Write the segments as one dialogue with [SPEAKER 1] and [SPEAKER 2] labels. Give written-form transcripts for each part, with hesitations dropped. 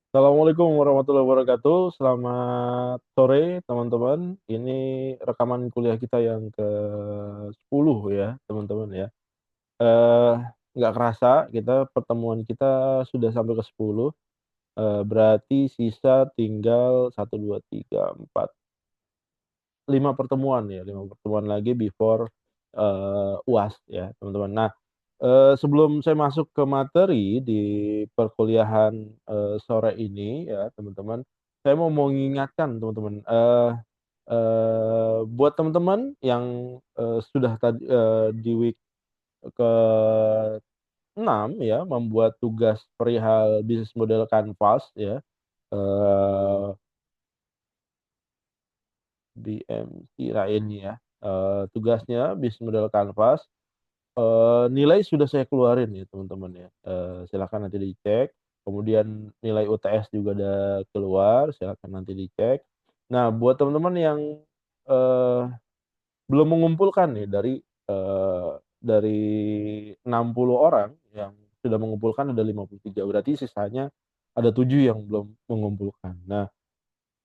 [SPEAKER 1] Assalamualaikum warahmatullahi wabarakatuh. Selamat sore teman-teman. Ini rekaman kuliah kita yang ke-10 ya teman-teman ya. Eee, nggak kerasa pertemuan kita sudah sampai ke-10, berarti sisa tinggal 1, 2, 3, 4, 5 pertemuan ya, 5 pertemuan lagi before, UAS ya teman-teman. Nah, sebelum saya masuk ke materi di perkuliahan, sore ini ya teman-teman, saya mau mengingatkan teman-teman, buat teman-teman yang, sudah di week ke-6 ya, membuat tugas perihal bisnis model Canvas ya, eee, BMC. Nah ini ya, tugasnya bisnis model Canvas. Nilai sudah saya keluarin ya teman-teman ya, silakan nanti dicek, kemudian nilai UTS juga udah keluar, silakan nanti dicek. Nah, buat teman-teman yang, eee, belum mengumpulkan nih dari 60 orang yang sudah mengumpulkan ada 53, berarti sisanya ada 7 yang belum mengumpulkan. Nah,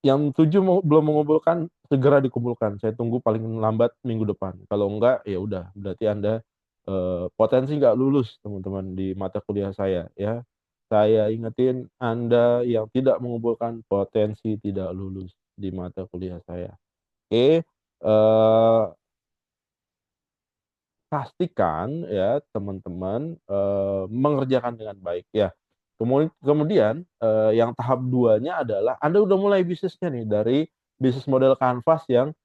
[SPEAKER 1] yang 7 belum mengumpulkan, segera dikumpulkan. Saya tunggu paling lambat minggu depan. Kalau enggak, ya udah berarti Anda, potensi nggak lulus teman-teman di mata kuliah saya ya. Saya ingetin Anda yang tidak mengumpulkan potensi tidak lulus di mata kuliah saya. Oke, pastikan ya teman-teman, mengerjakan dengan baik ya. Kemudian, yang tahap 2-nya adalah Anda udah mulai bisnisnya nih dari bisnis model Canvas yang,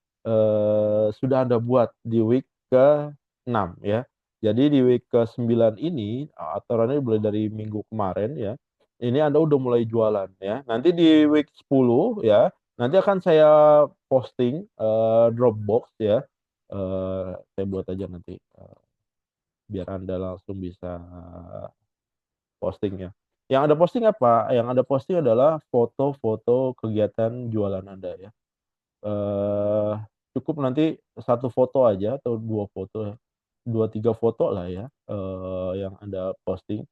[SPEAKER 1] sudah Anda buat di week ke-6 ya. Jadi di week ke-9 ini, aturannya mulai dari minggu kemarin ya, ini Anda udah mulai jualan ya. Nanti di week 10 ya, nanti akan saya posting, Dropbox ya. Saya buat aja nanti, biar Anda langsung bisa posting ya. Yang Anda posting apa? Yang Anda posting adalah foto-foto kegiatan jualan Anda ya. Eee, Cukup nanti 1 foto aja atau 2 foto, 2, 3 foto lah ya, yang Anda posting.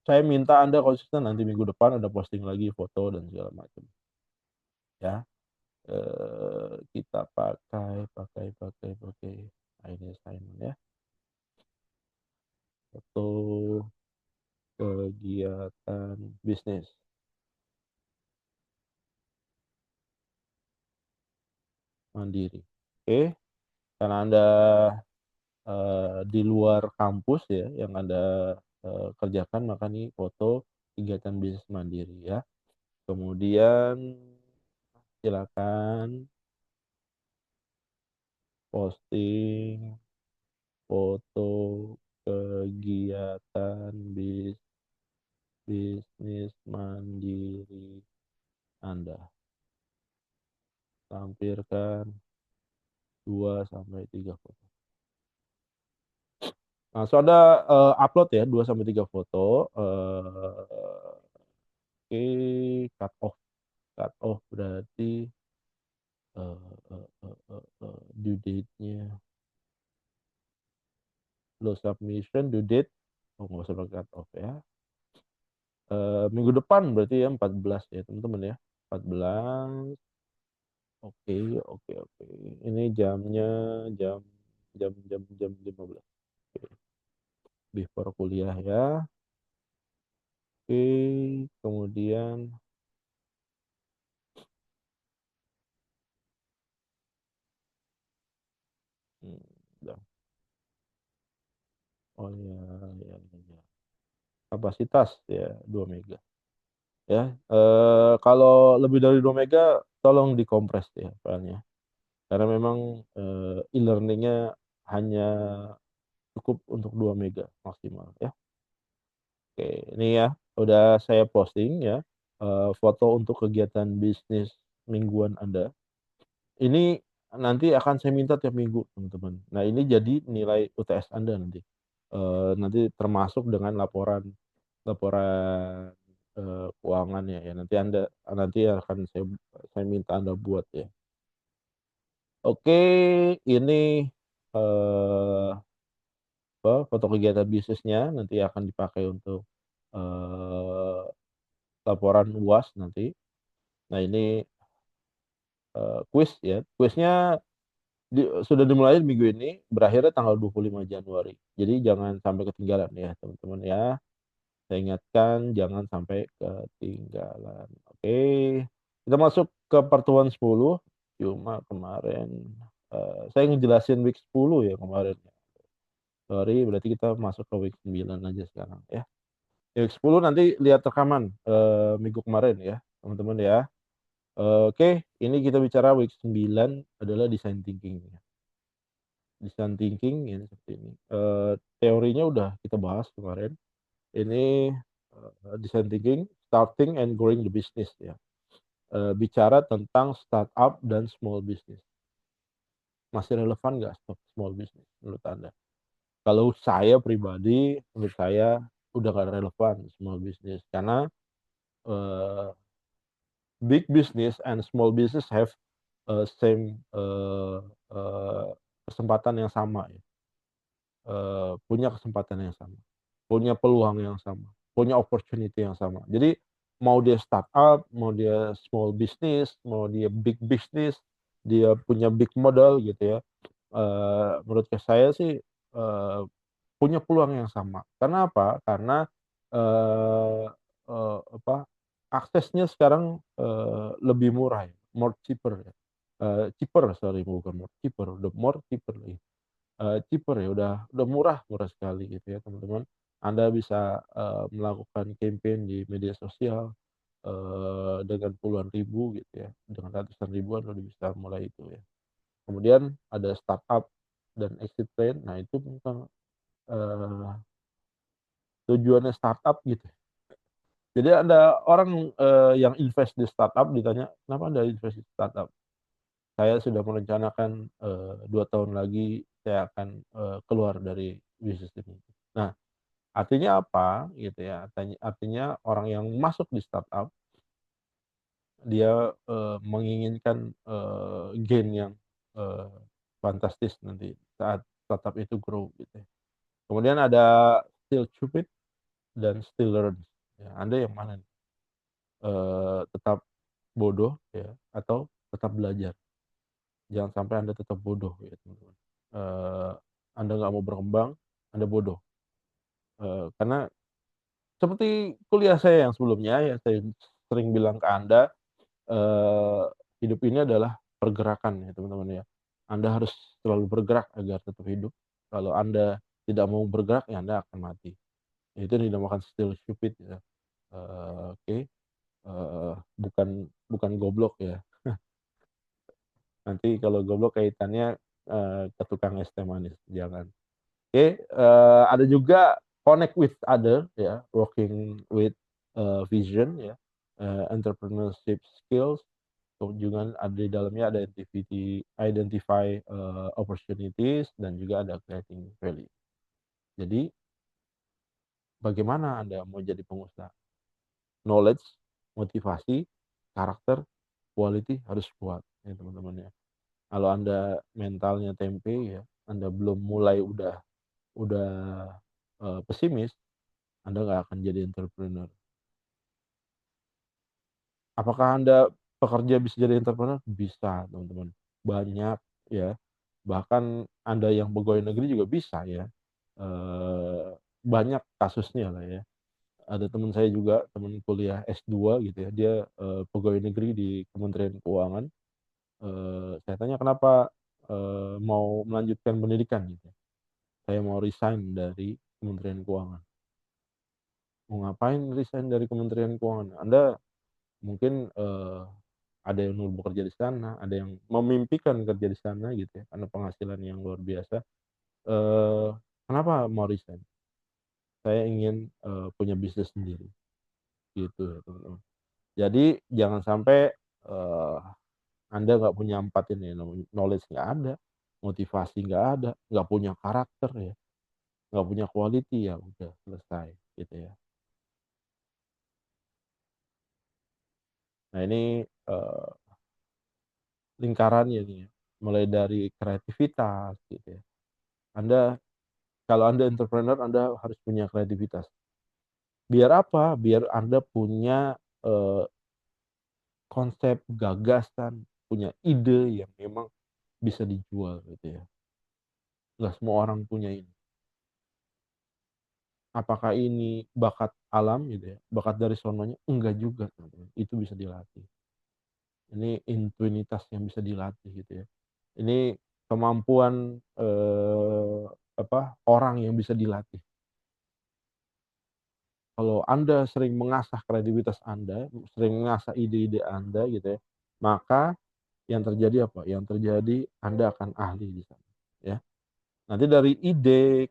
[SPEAKER 1] Saya minta Anda konsisten nanti minggu depan Anda posting lagi foto dan segala macam ya. Kita pakai. Nah ini assignment ya, foto kegiatan bisnis mandiri. Oke, karena Anda, di luar kampus ya yang Anda, kerjakan, maka nih foto kegiatan bisnis mandiri ya. Kemudian silakan posting foto kegiatan bisnis mandiri Anda. Tampilkan 2 sampai 3 foto. Langsung Anda, upload ya 2 sampai 3 foto, oke, cut off berarti, due date-nya submission due date, oh nggak usah pakai cut off ya, minggu depan berarti ya 14 ya teman-teman ya, 14. Oke, oke. Ini jamnya jam jam 15, oke, before kuliah ya. Oke, kemudian, udah. Oh ya. Kapasitas ya 2 mega ya, kalau lebih dari 2 mega tolong dikompres ya filenya, karena memang, e-learning-nya hanya cukup untuk 2 mega maksimal ya. Oke, ini ya udah saya posting ya, foto untuk kegiatan bisnis mingguan Anda. Ini nanti akan saya minta tiap minggu teman-teman. Nah ini jadi nilai UTS Anda nanti, nanti termasuk dengan laporan laporan, keuangannya ya, nanti akan saya minta Anda buat ya. Oke, ini, eee, foto kegiatan bisnisnya nanti akan dipakai untuk, eee, laporan UAS nanti. Nah ini, kuis ya, kuisnya sudah dimulai minggu ini, berakhirnya tanggal 25 Januari. Jadi jangan sampai ketinggalan ya teman-teman ya. Saya ingatkan jangan sampai ketinggalan. Oke, kita masuk ke pertemuan 10, cuma kemarin, saya ngejelasin week 10 ya kemarin. Sorry, berarti kita masuk ke week 9 aja sekarang ya. Week 10 nanti lihat rekaman, minggu kemarin ya, teman-teman ya. Oke, ini kita bicara week 9 adalah design thinking ya. Design thinking ini seperti ini, teorinya udah kita bahas kemarin. Ini, design thinking, starting and growing the business ya. Bicara tentang startup dan small business. Masih relevan nggak small business menurut Anda? Kalau saya pribadi, menurut saya udah nggak relevan small business karena, eee, big business and small business have, same, kesempatan yang sama ya, punya kesempatan yang sama, punya peluang yang sama, punya opportunity yang sama. Jadi mau dia startup, mau dia small business, mau dia big business, dia punya big modal gitu ya, menurut saya sih, punya peluang yang sama. Karena apa? Karena, eee apa, aksesnya sekarang, lebih murah ya, more cheaper ya, cheaper sorry bukan more cheaper, udah more cheaper lagi, cheaper ya, udah murah murah sekali gitu ya teman-teman. Anda bisa, melakukan campaign di media sosial, dengan puluhan ribu gitu ya, dengan ratusan ribuan udah bisa mulai itu ya. Kemudian ada startup dan exit plan, nah itu tentang, eee tujuannya startup gitu. Jadi ada orang, yang invest di startup ditanya, "Kenapa Anda invest di startup?" "Saya sudah merencanakan, 2 tahun lagi saya akan, keluar dari bisnis ini." Nah, artinya apa gitu ya, artinya orang yang masuk di startup dia, menginginkan, gain yang, eee, fantastis nanti saat startup itu grow gitu ya. Kemudian ada still stupid dan still learn. Ya, Anda yang mana nih? Tetap bodoh ya atau tetap belajar. Jangan sampai Anda tetap bodoh ya teman-teman. Eee, Anda nggak mau berkembang, Anda bodoh. Karena seperti kuliah saya yang sebelumnya ya saya sering bilang ke Anda, eee, hidup ini adalah pergerakan ya teman-teman ya. Anda harus selalu bergerak agar tetap hidup. Kalau Anda tidak mau bergerak ya Anda akan mati. Itu dinamakan still stupid ya. Oke, bukan bukan goblok ya. Nanti kalau goblok kaitannya, ke tukang es teh manis, jangan. Oke, ada juga connect with other ya, working with, vision ya, entrepreneurship skills, juga ada di dalamnya ada identify, opportunities dan juga ada creating value. Jadi bagaimana Anda mau jadi pengusaha? Knowledge, motivasi, karakter, quality harus kuat ya teman-teman ya. Kalau Anda mentalnya tempe ya, Anda belum mulai udah, pesimis, Anda nggak akan jadi entrepreneur. Apakah Anda pekerja bisa jadi entrepreneur? Bisa teman-teman, banyak ya, bahkan Anda yang pegawai negeri juga bisa ya, eee, banyak kasusnya lah ya. Ada teman saya juga, teman kuliah S2 gitu ya, dia, pegawai negeri di Kementerian Keuangan, saya tanya, "Kenapa, mau melanjutkan pendidikan?" Gitu. "Saya mau resign dari Kementerian Keuangan." "Mau ngapain resign dari Kementerian Keuangan?" "Anda mungkin, ada yang dulu bekerja di sana, ada yang memimpikan kerja di sana gitu ya, karena penghasilan yang luar biasa, eee, kenapa mau resign?" "Saya ingin, punya bisnis sendiri." Gitu ya teman-teman. Jadi jangan sampai, Anda nggak punya 4 ini, knowledge nggak ada, motivasi nggak ada, nggak punya karakter ya, nggak punya quality, ya udah selesai gitu ya. Nah ini, lingkarannya nih ya, mulai dari kreativitas gitu ya. Anda kalau Anda entrepreneur, Anda harus punya kreativitas. Biar apa? Biar Anda punya eee, konsep, gagasan, punya ide yang memang bisa dijual gitu ya. Nggak semua orang punya ini. Apakah ini bakat alam gitu ya, bakat dari sononya? Enggak juga teman-teman, itu bisa dilatih. Ini intuinitas yang bisa dilatih gitu ya. Ini kemampuan, orang yang bisa dilatih. Kalau Anda sering mengasah kreativitas Anda, sering mengasah ide-ide Anda gitu ya, maka yang terjadi apa? Yang terjadi Anda akan ahli di sana, ya. Nanti dari ide,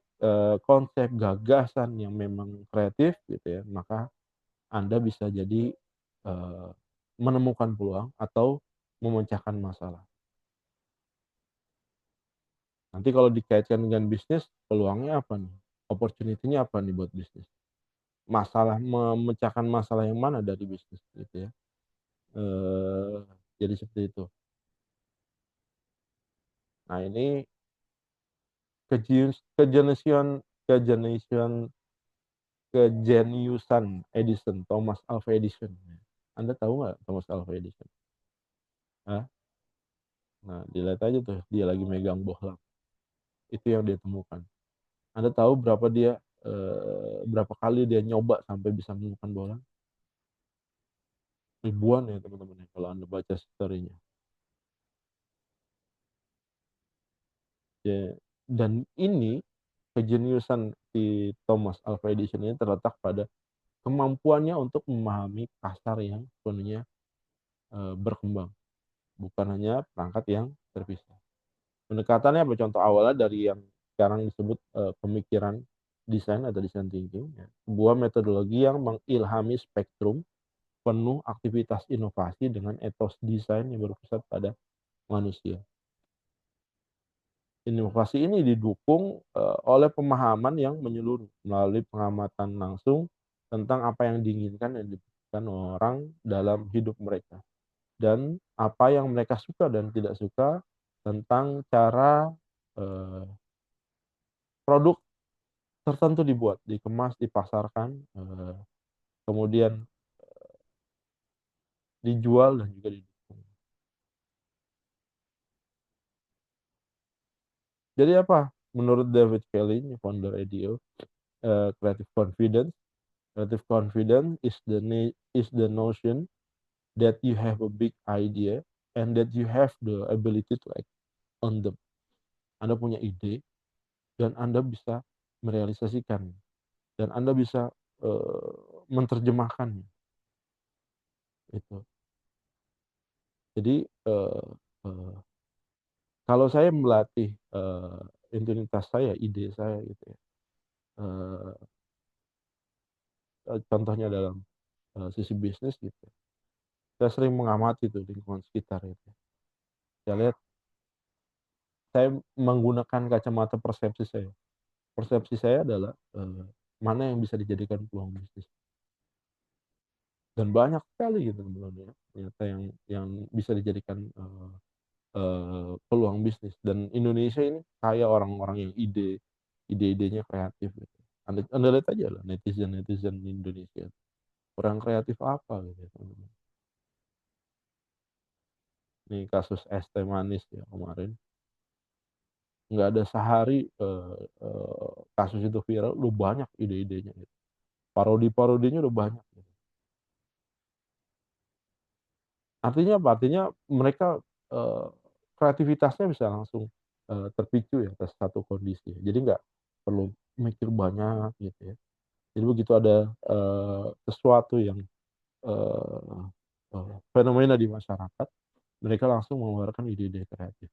[SPEAKER 1] konsep, gagasan yang memang kreatif gitu ya, maka Anda bisa jadi, eee, menemukan peluang atau memecahkan masalah. Nanti kalau dikaitkan dengan bisnis, peluangnya apa nih? Opportunity-nya apa nih buat bisnis? Memecahkan masalah yang mana dari bisnis gitu ya. Eee, jadi seperti itu. Nah ini kejeniusan kejeniusan Edison, Thomas Alva Edison. Anda tahu nggak Thomas Alva Edison? Hah? Nah dilihat aja tuh dia lagi megang bohlam, itu yang dia temukan. Anda tahu berapa kali dia nyoba sampai bisa menemukan bohlam? Ribuan ya teman-teman ya kalau Anda baca story-nya. Ya, dan ini kejeniusan si Thomas Alva Edison ini terletak pada kemampuannya untuk memahami pasar yang sepenuhnya, berkembang, bukan hanya perangkat yang terpisah. Pendekatannya apa? Contoh awalnya dari yang sekarang disebut, pemikiran desain atau design thinking ya, sebuah metodologi yang mengilhami spektrum penuh aktivitas inovasi dengan etos desain yang berpusat pada manusia. Inovasi ini didukung, oleh pemahaman yang menyeluruh melalui pengamatan langsung tentang apa yang diinginkan dan dibutuhkan orang dalam hidup mereka, dan apa yang mereka suka dan tidak suka tentang cara, eee, produk tertentu dibuat, dikemas, dipasarkan, kemudian dijual dan juga didukung. Jadi apa? Menurut David Kelly, founder IDEO, creative confidence creative confidence is the notion that you have a big idea and that you have the ability to act on them. Anda punya ide dan Anda bisa merealisasikan dan Anda bisa, menerjemahkannya, itu. Jadi, eee, kalau saya melatih, intimitas saya, ide saya gitu ya, eee contohnya dalam, sisi bisnis gitu, saya sering mengamati tuh lingkungan sekitar itu. Saya lihat saya menggunakan kacamata persepsi saya. Persepsi saya adalah, mana yang bisa dijadikan peluang bisnis, dan banyak sekali gitu sebenarnya ternyata yang bisa dijadikan, peluang bisnis, dan Indonesia ini kaya orang-orang yang ide-idenya kreatif gitu. Anda lihat aja lah netizen-netizen di Indonesia, orang kreatif apa gitu ya teman-teman. Nih kasus es teh manis ya kemarin, nggak ada sehari, kasus itu viral udah banyak ide-idenya gitu, parodi-parodinya udah banyak gitu. Artinya apa? Artinya mereka, eee, kreativitasnya bisa langsung, terpicu ya atas satu kondisi. Jadi nggak perlu mikir banyak gitu ya. Jadi begitu ada, sesuatu yang, eee fenomena di masyarakat, mereka langsung mengeluarkan ide-ide kreatif.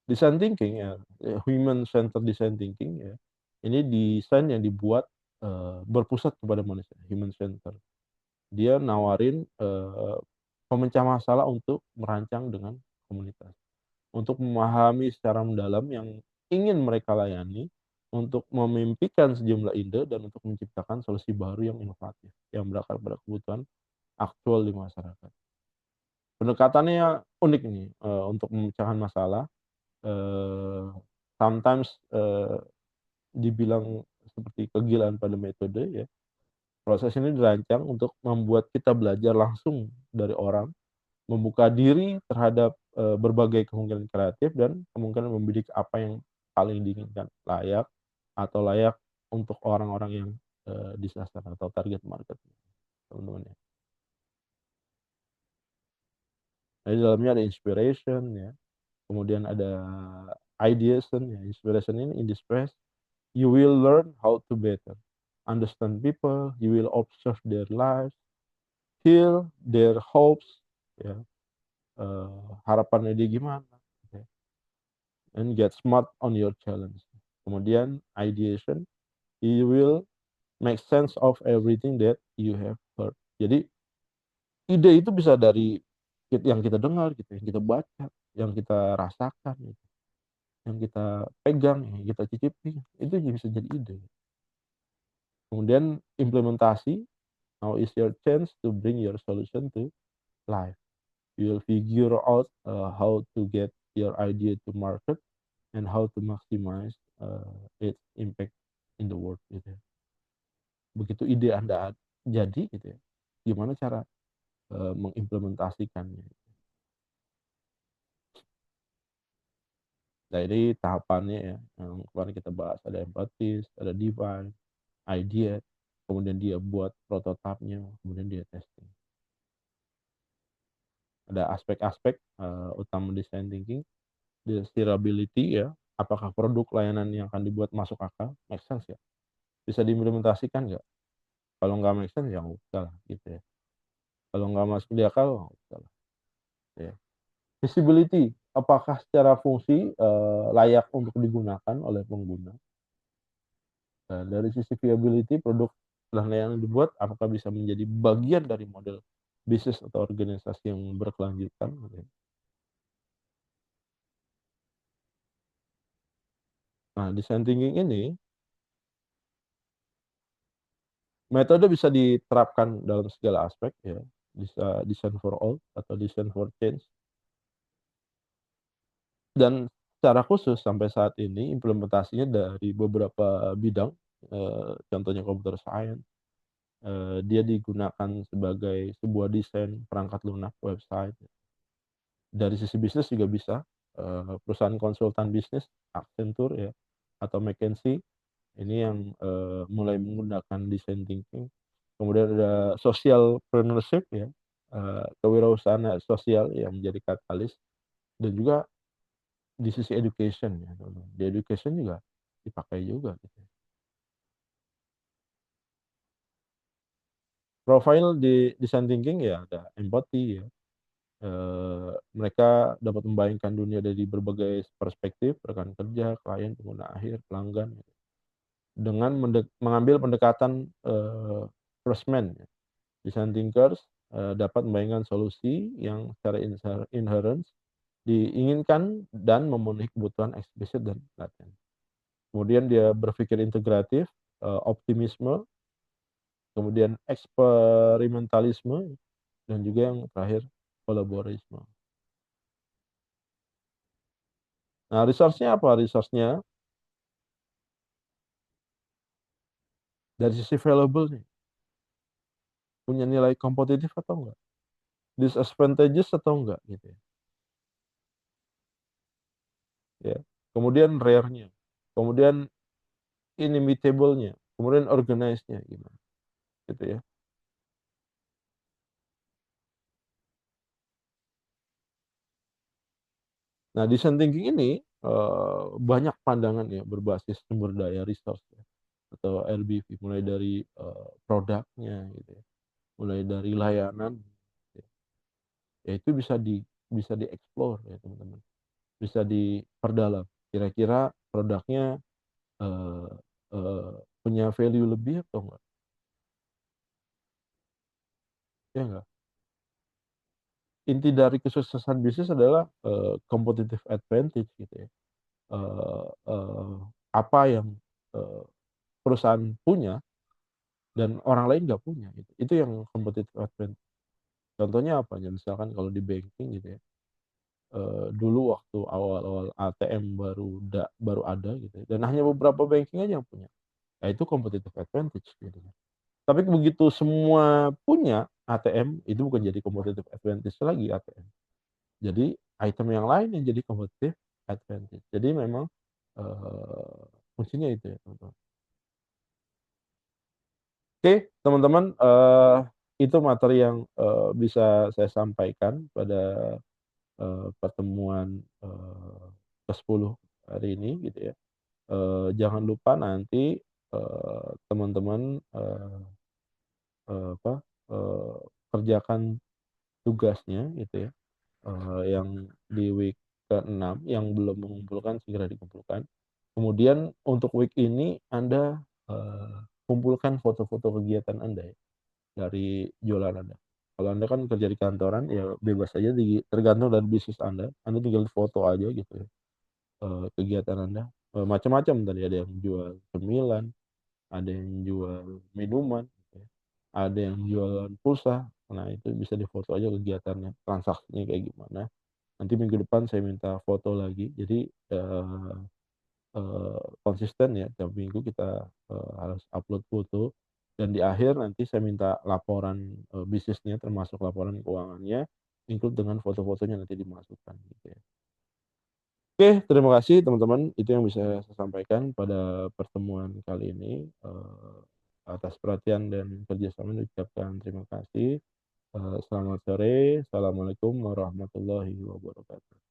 [SPEAKER 1] Design thinking ya, human centered design thinking ya, ini desain yang dibuat, berpusat kepada manusia, human centered. Dia nawarin, pemecah masalah untuk merancang dengan komunitas, untuk memahami secara mendalam yang ingin mereka layani, untuk memimpikan sejumlah ide dan untuk menciptakan solusi baru yang inovatif, yang berakar pada kebutuhan aktual di masyarakat. Pendekatannya unik nih, untuk memecahkan masalah, eee, sometimes, dibilang seperti kegilaan pada metode ya. Proses ini dirancang untuk membuat kita belajar langsung dari orang, membuka diri terhadap, berbagai kemungkinan kreatif dan kemungkinan membidik apa yang paling diinginkan, layak untuk orang-orang yang, disasar atau target market, teman-teman ya. Nah, di dalamnya ada inspiration ya, kemudian ada ideation ya. Inspiration ini in this phase, you will learn how to better understand people, you will observe their lives, hear their hopes ya, harapannya dia gimana, ya, and get smart on your challenge. Kemudian ideation, you will make sense of everything that you have heard. Jadi ide itu bisa dari yang kita dengar gitu, yang kita baca, yang kita rasakan gitu, yang kita pegang, yang kita cicipi, itu bisa jadi ide. Kemudian implementasi, now is your chance to bring your solution to life. You will figure out how to get your idea to market and how to maximize its impact in the world gitu ya. Begitu ide Anda jadi gitu ya, gimana cara mengimplementasikannya. Nah, ini tahapannya ya, yang kemarin kita bahas ada empathis, ada define, idea, kemudian dia buat prototipenya, kemudian dia testing. Ada aspek-aspek utama design thinking, desirability ya, apakah produk layanan yang akan dibuat masuk akal, make sense ya, bisa diimplementasikan nggak? Kalau nggak make sense ya nggak usah lah gitu ya. Kalau nggak masuk di akal nggak usah lah, ya. Visibility, apakah secara fungsi layak untuk digunakan oleh pengguna. Nah, dari sisi viability, produk dan layanan yang dibuat apakah bisa menjadi bagian dari model bisnis atau organisasi yang berkelanjutan gitu ya. Nah, design thinking ini metode bisa diterapkan dalam segala aspek ya, bisa design for all atau design for change. Dan secara khusus sampai saat ini implementasinya dari beberapa bidang, contohnya computer science, dia digunakan sebagai sebuah desain perangkat lunak website. Dari sisi bisnis juga bisa, perusahaan konsultan bisnis, Accenture ya, atau McKinsey, ini yang, mulai menggunakan design thinking. Kemudian ada socialpreneurship ya, kewirausahaan sosial yang menjadi katalis, dan juga di sisi education ya, di education juga dipakai juga gitu ya. Profile di design thinking ya ada empathy ya, mereka dapat membayangkan dunia dari berbagai perspektif, rekan kerja, klien, pengguna akhir, pelanggan, gitu. Dengan mengambil pendekatan, first man ya. Design thinkers, dapat membayangkan solusi yang secara inherent diinginkan dan memenuhi kebutuhan eksplisit dan laten. Kemudian dia berpikir integratif, optimisme, kemudian eksperimentalisme, dan juga yang terakhir kolaborisme. Nah, resource-nya apa? Resource-nya dari sisi valuable nih, punya nilai kompetitif atau enggak, disadvantages atau enggak gitu ya. Kemudian rare-nya, kemudian inimitable-nya, kemudian organize-nya gimana gitu ya. Nah, design thinking ini, banyak pandangan ya berbasis sumber daya resource ya, atau RBV, mulai dari, produknya gitu ya, mulai dari layanan ya, ya itu bisa di-explore ya teman-teman, bisa diperdalam. Kira-kira produknya, eee eee, punya value lebih atau enggak, ya enggak? Inti dari kesuksesan bisnis adalah, competitive advantage gitu ya, eee eee, apa yang, eee, perusahaan punya dan orang lain nggak punya gitu, itu yang competitive advantage. Contohnya apa, ya misalkan kalau di banking gitu ya, dulu waktu awal-awal ATM baru ada gitu ya, dan hanya beberapa banking aja yang punya. Nah itu competitive advantage jadinya. Tapi begitu semua punya ATM, itu bukan jadi competitive advantage lagi ATM. Jadi item yang lain yang jadi competitive advantage. Jadi memang, kuncinya itu ya, teman-teman. Oke, teman-teman, itu materi yang, bisa saya sampaikan pada, pertemuan, ke-10 hari ini gitu ya. Jangan lupa nanti, teman-teman, apa, kerjakan tugasnya gitu ya, yang di week ke-6 yang belum mengumpulkan segera dikumpulkan. Kemudian untuk week ini Anda, kumpulkan foto-foto kegiatan Anda ya, dari jualan Anda. Kalau Anda kan kerja di kantoran ya bebas aja tergantung dari bisnis Anda tinggal foto aja gitu ya, kegiatan Anda, macam-macam tadi ada yang jual cemilan, ada yang jual minuman gitu ya, ada yang jualan pulsa. Nah itu bisa difoto aja kegiatannya, transaksinya kayak gimana. Nanti minggu depan saya minta foto lagi. Jadi, eee konsisten ya tiap minggu kita, harus upload foto dan di akhir nanti saya minta laporan, bisnisnya termasuk laporan keuangannya, include dengan foto-fotonya nanti dimasukkan gitu ya. Oke, terima kasih teman-teman, itu yang bisa saya sampaikan pada pertemuan kali ini, atas perhatian dan kerjasama diucapkan terima kasih, selamat sore, assalamualaikum warahmatullahi wabarakatuh.